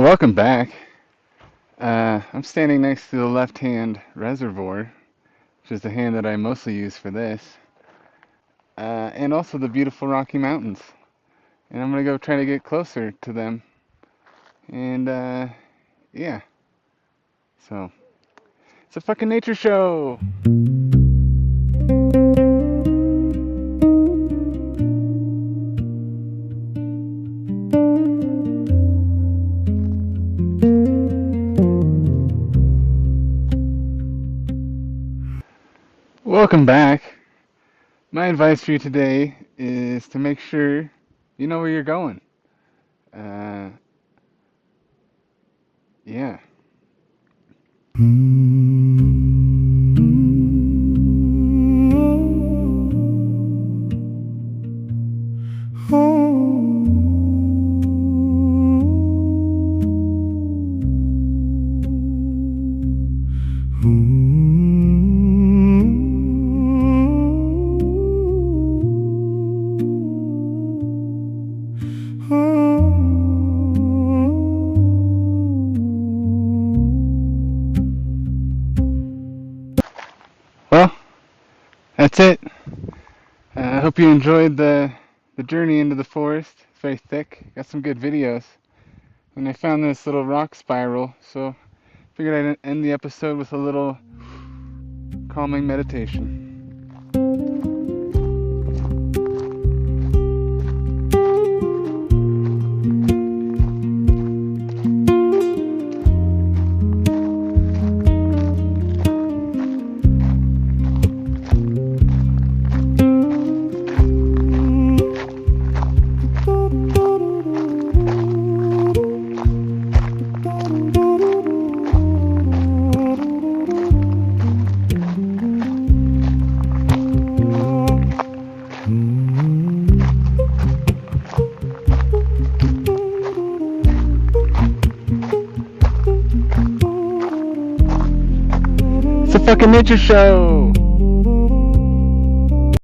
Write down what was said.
Welcome back. I'm standing next to the left-hand Reservoir, which is the hand that I mostly use for this, and also the beautiful Rocky Mountains. And I'm gonna go try to get closer to them. And yeah, so it's a fucking nature show. Welcome back. My advice for you today is to make sure you know where you're going. Yeah. Well, that's it. I hope you enjoyed the journey into the forest. It's very thick. Got some good videos. And I found this little rock spiral, so figured I'd end the episode with a little calming meditation. It's a fucking nature show!